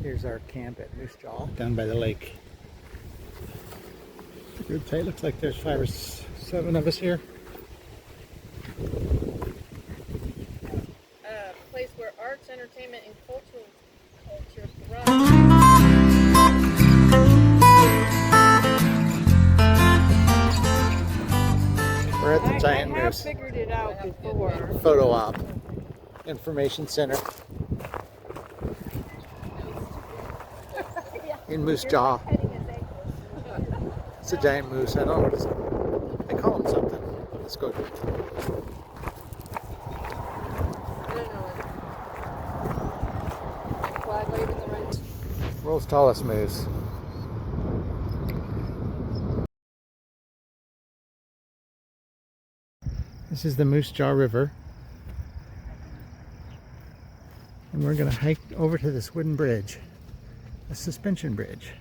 Here's our camp at Moose Jaw, down by the lake. It's a good site. Looks like there's 5 or 7 of us here. A place where arts, entertainment, and culture thrive. We're at the Giant Moose. I have figured it out before. Photo op. Information Center. In Moose Jaw. It's a giant moose. I don't know what it's. They call him something. Let's go. World's tallest moose. This is the Moose Jaw River. And we're going to hike over to this wooden bridge. A suspension bridge.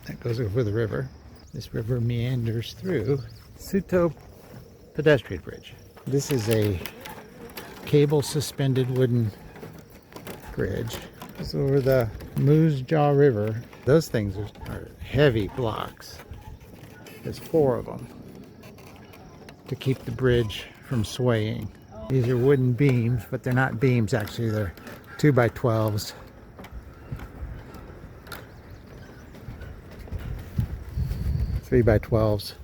That goes over the river. This river meanders through Suto pedestrian bridge. This is a cable suspended wooden bridge. It's over the Moose Jaw River. Those things are heavy blocks. There's 4 of them to keep the bridge from swaying. These are wooden beams, but they're not beams actually. They're 2x12s. Three by 12s.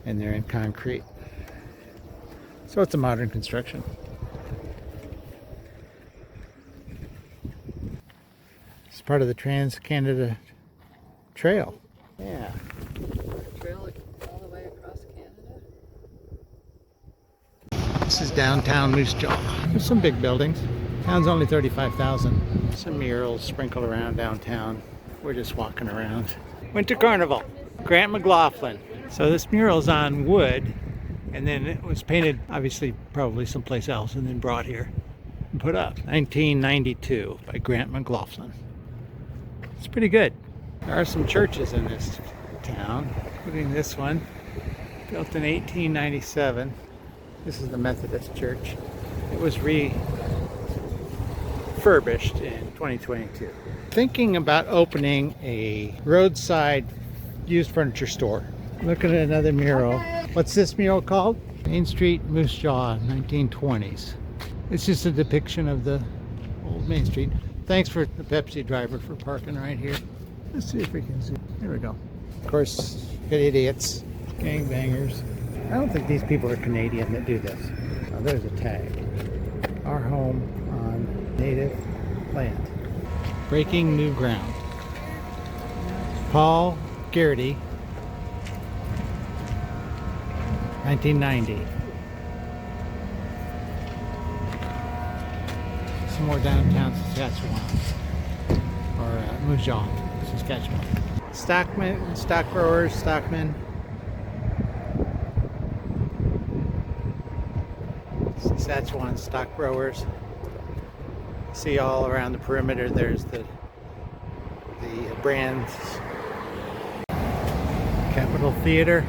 And they're in concrete. So it's a modern construction. It's part of the Trans-Canada Trail. Yeah. Trail all the way across Canada. This is downtown Moose Jaw. There's some big buildings. Town's only 35,000. Some murals sprinkled around downtown. We're just walking around. Winter Carnival, Grant McLaughlin. So this mural's on wood, and then it was painted, obviously, probably someplace else, and then brought here and put up. 1992 by Grant McLaughlin. It's pretty good. There are some churches in this town, including this one, built in 1897. This is the Methodist Church. It was refurbished in 2022. Thinking about opening a roadside used furniture store. Looking at another mural. What's this mural called? Main Street, Moose Jaw, 1920s. It's just a depiction of the old Main Street. Thanks for the Pepsi driver for parking right here. Let's see if we can see. Here we go. Of course, good idiots, gangbangers. I don't think these people are Canadian that do this. Oh, there's a tag. Our home on native land. Breaking new ground. Paul Garrity, 1990. Some more downtown Saskatchewan. Or Moose Jaw, Saskatchewan. Stockmen, stock growers, stockmen. Saskatchewan stock growers. See all around the perimeter there's the brands. Capitol Theater.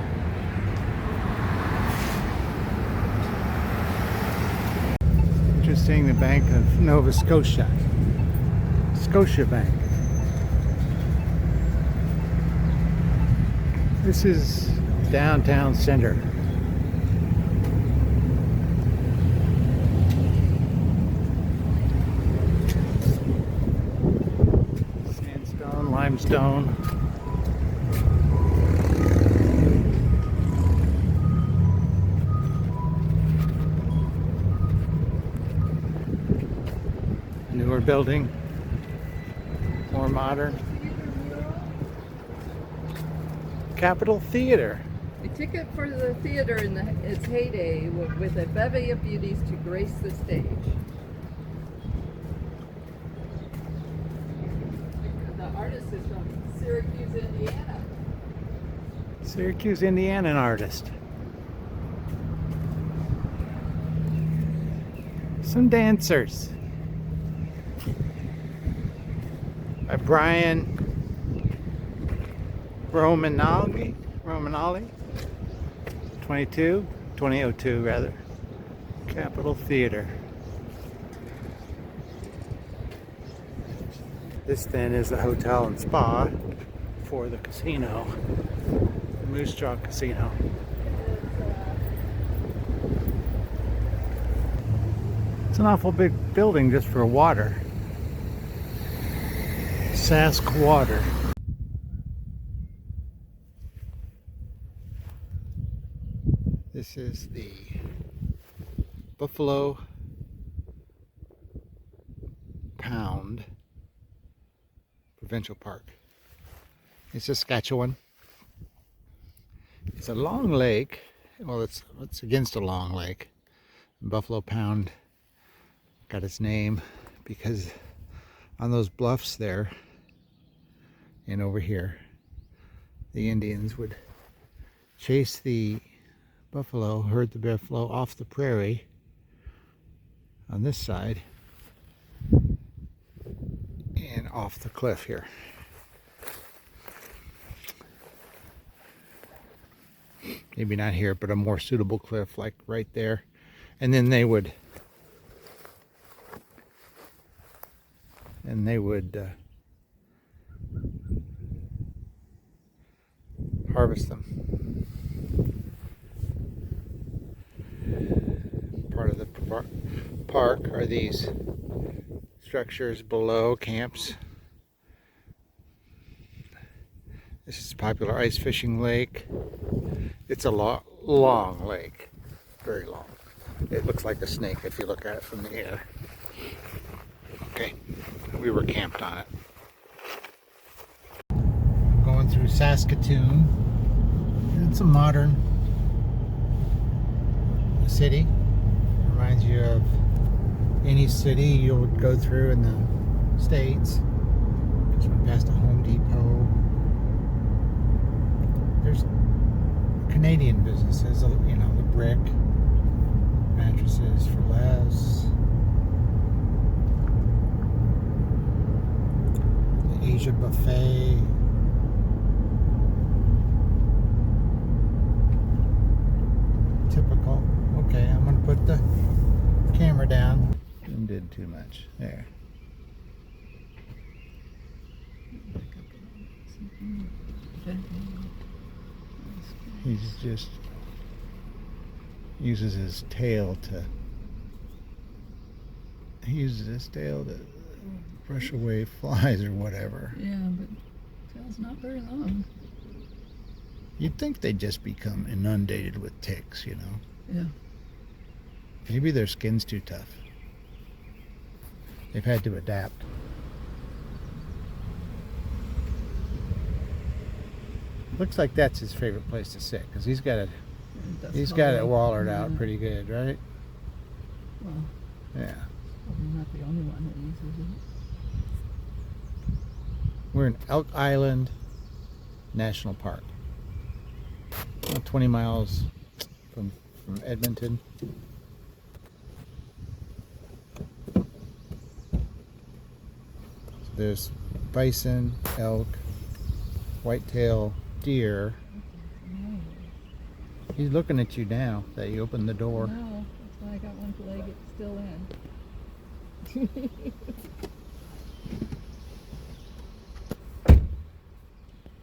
Interesting, the Bank of Nova Scotia. Scotia Bank. This is downtown center. Sandstone, limestone. Newer building, more modern. Capitol Theater. A ticket for the theater in its heyday with a bevy of beauties to grace the stage. The artist is from Syracuse, Indiana. Syracuse, Indiana, an artist. Some dancers. By Brian Romanali. 2022? 2002 rather. Capitol Theater. This then is the hotel and spa for the casino, the Moose Jaw Casino. It's an awful big building just for water. Sask Water. This is the Buffalo Pound Provincial Park. It's Saskatchewan. It's a long lake. Well, it's against a long lake. Buffalo Pound got its name because on those bluffs there and over here, the Indians would chase the buffalo, herd the buffalo off the prairie on this side and off the cliff here. Maybe not here, but a more suitable cliff like right there. And then they would harvest them. Part of the park are these structures below camps. This is a popular ice fishing lake. It's a long lake, very long. It looks like a snake if you look at it from the air. Okay, we were camped on it. Going through Saskatoon. It's a modern city. Reminds you of any city you would go through in the States. Just went past a Home Depot. There's Canadian businesses, you know, the brick, mattresses for less. The Asia buffet. Typical. Okay, I'm going to put the camera down. And did too much. There. He's just uses his tail to brush away flies or whatever. Yeah, but tail's not very long. You'd think they'd just become inundated with ticks, you know. Yeah. Maybe their skin's too tough. They've had to adapt. Looks like that's his favorite place to sit because he's got it wallered out pretty good, right? Well, yeah. Probably not the only one that uses it. We're in Elk Island National Park. About 20 miles from Edmonton. So there's bison, elk, whitetail, deer. He's looking at you now that you opened the door. No, that's why I got one leg still in.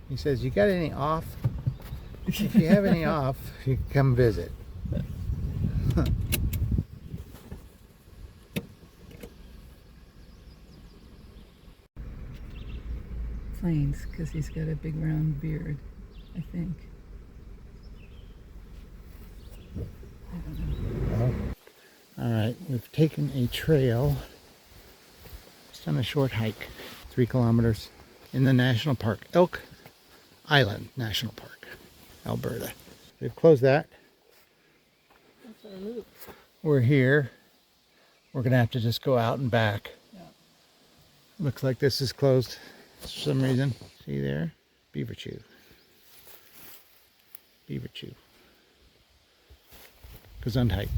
He says, "You got any off? If you have any off, you can come visit." Plains, because he's got a big round beard, I think. I don't know. Well, all right, we've taken a trail. Just done a short hike, 3 kilometers in the national park, Elk Island National Park, Alberta. They've closed that. That's our loop. We're here. We're gonna have to just go out and back. Yeah. Looks like this is closed for some reason. See there? Beaver chew. Beaver chew. Gesundheit.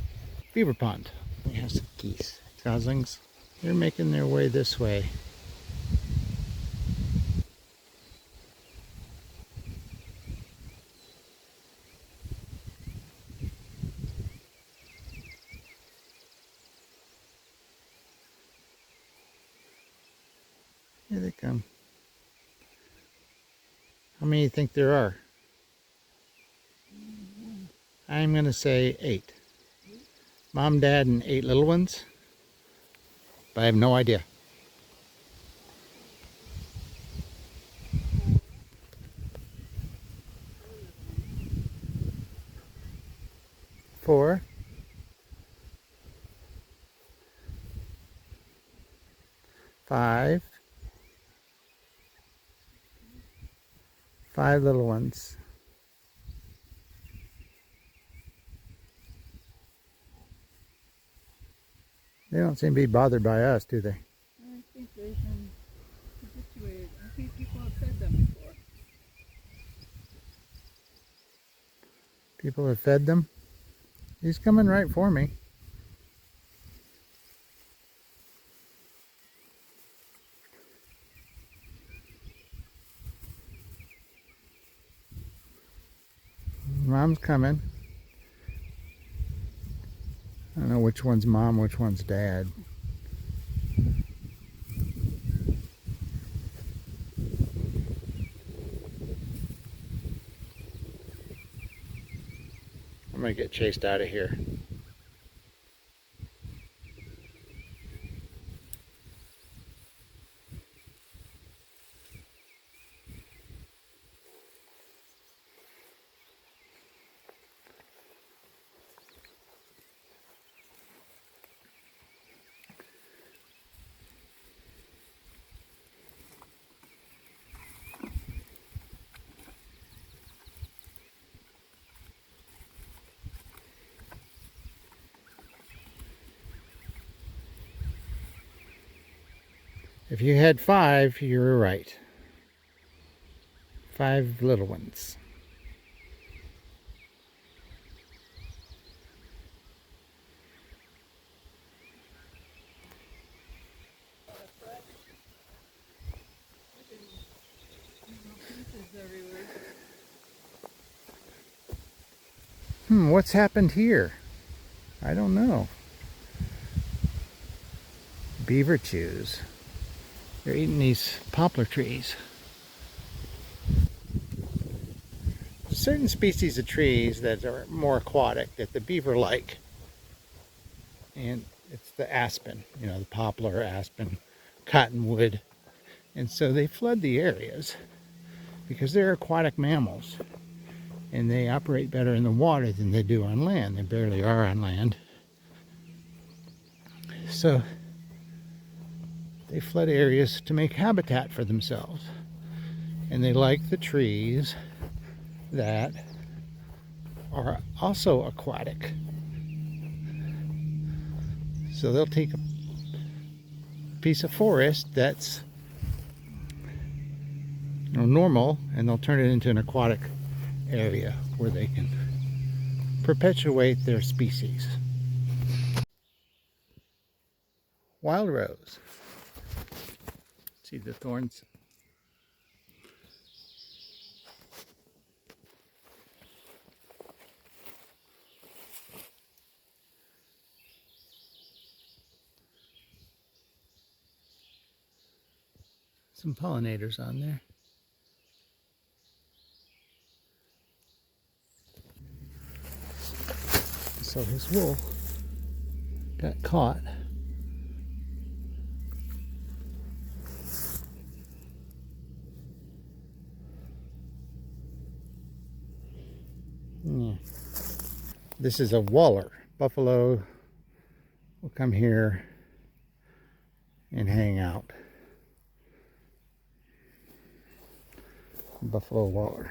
Beaver pond. We have some geese. Goslings. They're making their way this way. Here they come. How many do you think there are? I'm going to say 8. Mom, Dad, and 8 little ones. But I have no idea. 4. 5. 5 little ones. They don't seem to be bothered by us, do they? I think they've been habituated. I think people have fed them before. People have fed them. He's coming right for me. Mom's coming. I don't know which one's mom, which one's dad. I'm gonna get chased out of here. If you had 5, you were right. 5 little ones. Pieces everywhere. What's happened here? I don't know. Beaver chews. They're eating these poplar trees. Certain species of trees that are more aquatic that the beaver like. And it's the aspen, you know, the poplar, aspen, cottonwood. And so they flood the areas because they're aquatic mammals. And they operate better in the water than they do on land. They barely are on land. So they flood areas to make habitat for themselves. And they like the trees that are also aquatic. So they'll take a piece of forest that's normal and they'll turn it into an aquatic area where they can perpetuate their species. Wild rose. See the thorns? Some pollinators on there. So his wool got caught. Yeah. This is a waller. Buffalo will come here and hang out. Buffalo waller.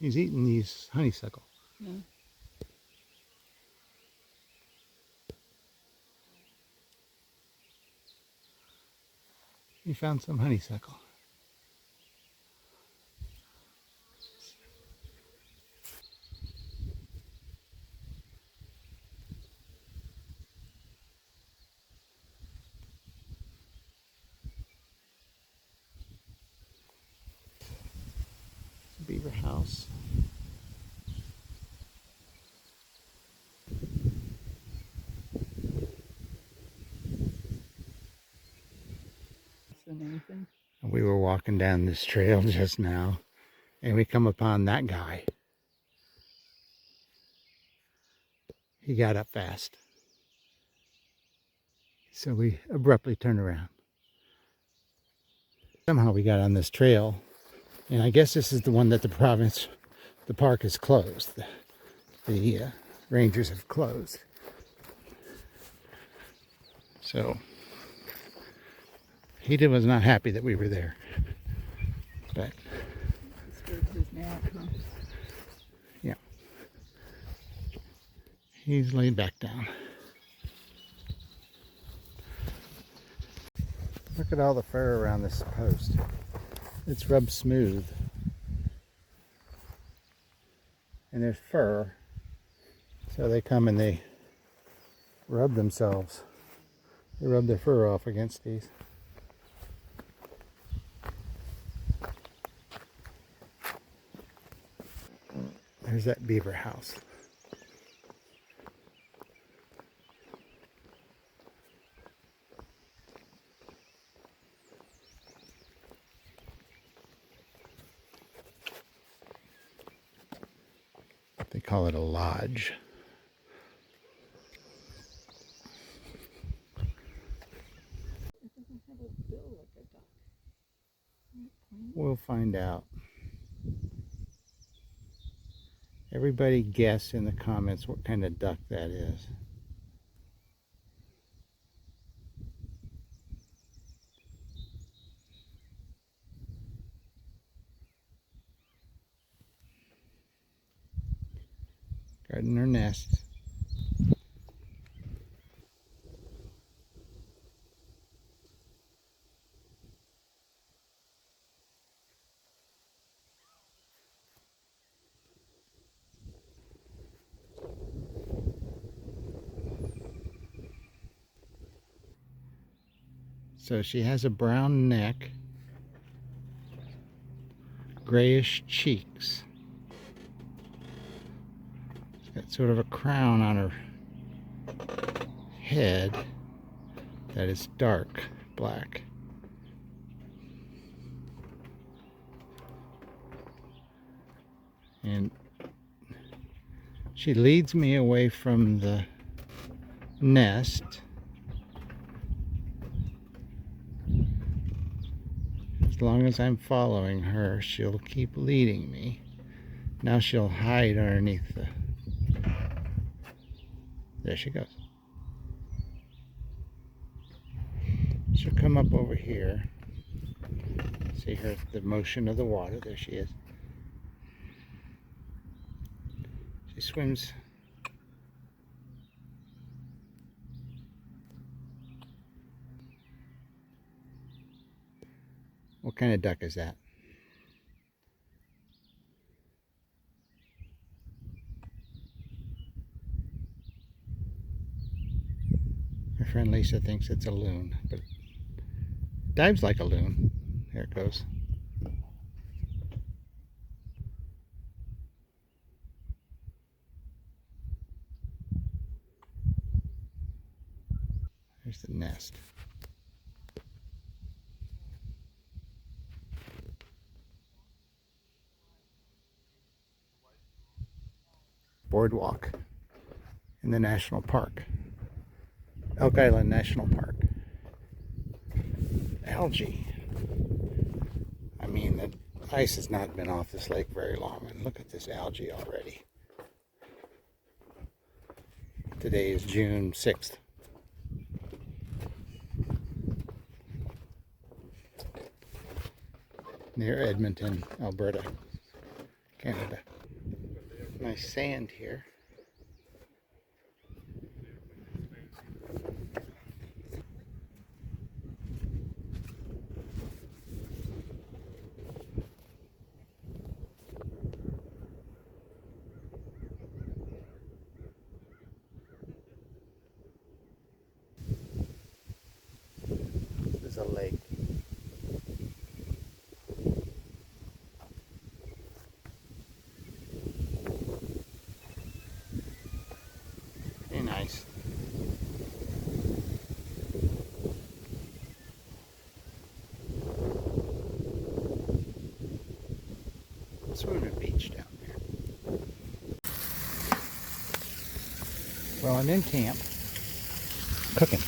He's eating these honeysuckle. Yeah. He found some honeysuckle. Beaver house. And anything. walking down this trail just now, and we come upon that guy. He got up fast. So we abruptly turned around. Somehow we got on this trail, and I guess this is the one that the park is closed. The rangers have closed. So he was not happy that we were there. But yeah, he's laid back down. Look at all the fur around this post. It's rubbed smooth. And there's fur. So they come and they rub themselves. They rub their fur off against these. There's that beaver house. They call it a lodge. We'll find out. Everybody guess in the comments what kind of duck that is. Guarding their nest. So she has a brown neck, grayish cheeks. She's got sort of a crown on her head that is dark black. And she leads me away from the nest. As long as I'm following her, she'll keep leading me. Now she'll hide underneath the... There she goes. She'll come up over here. See her, the motion of the water. There she is. She swims. What kind of duck is that? My friend Lisa thinks it's a loon, but it dives like a loon. There it goes. There's the nest. Boardwalk in the national park. Elk Island National Park. Algae. I mean, the ice has not been off this lake very long, and look at this algae already. Today is June 6th. Near Edmonton, Alberta, Canada. Nice sand here. This is a lake. Well, I'm in camp, cooking,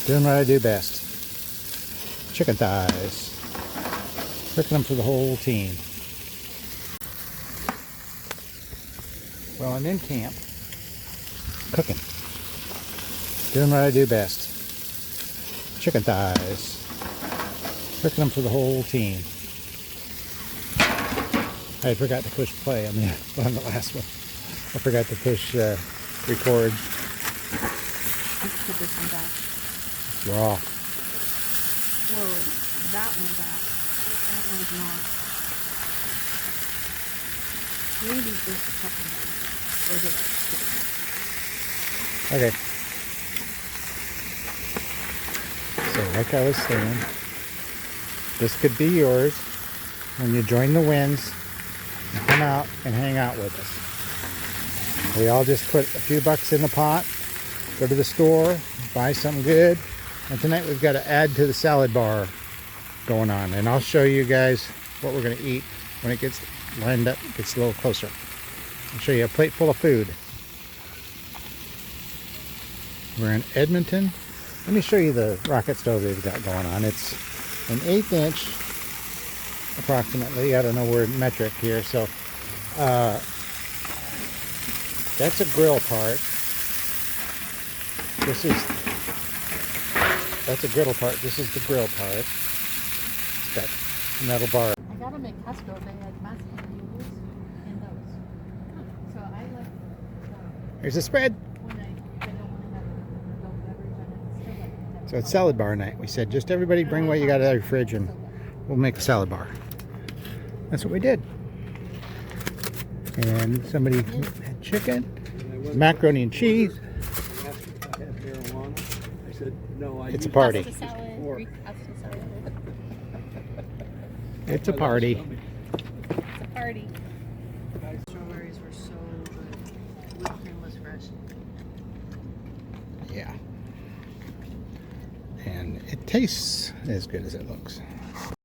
doing what I do best. Chicken thighs, cooking them for the whole team. Well, I'm in camp, cooking, doing what I do best. Chicken thighs, cooking them for the whole team. I forgot to push play on the last one. I forgot to push record. Let's put this one back. Raw. Whoa, that one back. That one's not. Maybe just a couple more. Or is it Okay. So like I was saying, this could be yours when you join the Winds and come out and hang out with us. We all just put a few bucks in the pot, go to the store, buy something good, and tonight we've got to add to the salad bar going on. And I'll show you guys what we're going to eat when it gets lined up, gets a little closer. I'll show you a plate full of food. We're in Edmonton. Let me show you the rocket stove they've got going on. It's an 1/8 inch approximately. I don't know, we're in metric here, so that's a grill part. That's a griddle part. This is the grill part. It's got a metal bar. I got them at Costco. They had mashed noodles in those. So I like Here's the spread. when I don't want to have a adult beverage and I still like to have So it's salad bar night. We said just everybody bring what you got out of your fridge and we'll make a salad bar. That's what we did. And somebody had chicken, macaroni and cheese. It's a party. Pasta salad, Greek pasta salad. It's a party. It's a party. Strawberries were so good. Whipped cream was fresh. Yeah. And it tastes as good as it looks.